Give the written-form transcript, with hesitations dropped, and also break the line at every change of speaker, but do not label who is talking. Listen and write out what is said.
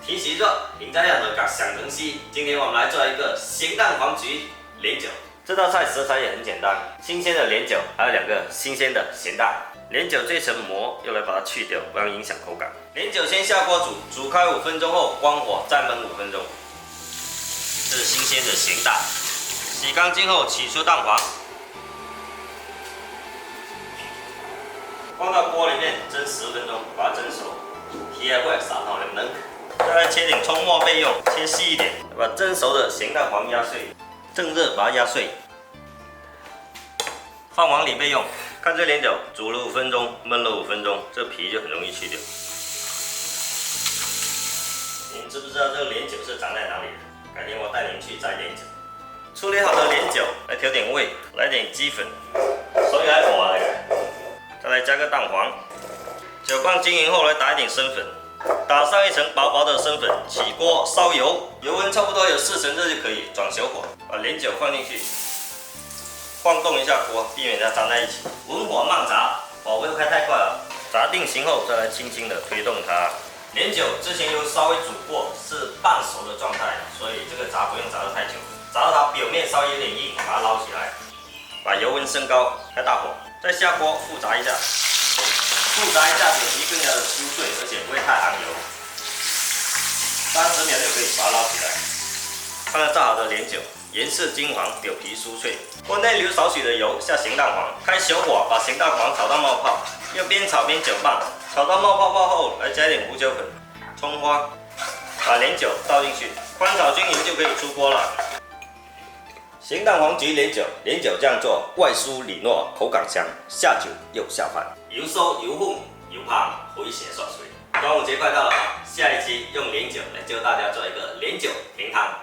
天气热，应该要热个想东西。今天我们来做一个咸蛋黄焗莲藕。这道菜食材也很简单，新鲜的莲藕，还有2个新鲜的咸蛋。莲藕这层膜用来把它去掉，不然影响口感。莲藕先下锅煮，煮开5分钟后关火再焖5分钟。这是新鲜的咸蛋，洗干净后取出蛋黄，放到锅里面蒸10分钟，把它蒸熟。皮还会撒好2能。再来切点葱末备用，切细一点，把蒸熟的咸蛋黄压碎，正热把它压碎，放碗里备用。看这莲藕煮了5分钟，焖了5分钟，这皮就很容易去掉。您知不知道这个莲藕是长在哪里的？改天我带您去摘莲藕。处理好的莲藕来调点味，来点鸡粉，所以来滑的，再来加个蛋黄，搅拌均匀后来打一点生粉。打上一层薄薄的生粉，起锅烧油，油温差不多有4成热就可以，转小火，把莲藕放进去，晃动一下锅，避免它粘在一起。文火慢炸，火不要开太快了。炸定型后，再来轻轻的推动它。莲藕之前有稍微煮过，是半熟的状态，所以这个炸不用炸得太久，炸到它表面稍微有点硬，把它捞起来，把油温升高，开大火，再下锅复炸一下。复炸一下，表皮更加的酥脆，而且不会太含油。30秒就可以把它捞起来。看到炸好的莲藕，颜色金黄，表皮酥脆。锅内留少许的油，下咸蛋黄，开小火把咸蛋黄炒到冒泡，要边炒边搅拌。炒到冒泡泡后，来加一点胡椒粉、葱花，把莲藕倒进去，翻炒均匀就可以出锅了。咸蛋黄焗莲藕，莲藕这样做，外酥里糯，口感香，下酒又下饭。油酥油混油胖，回血爽水。端午节快到了，下一期用莲藕来教大家做一个莲藕莲汤。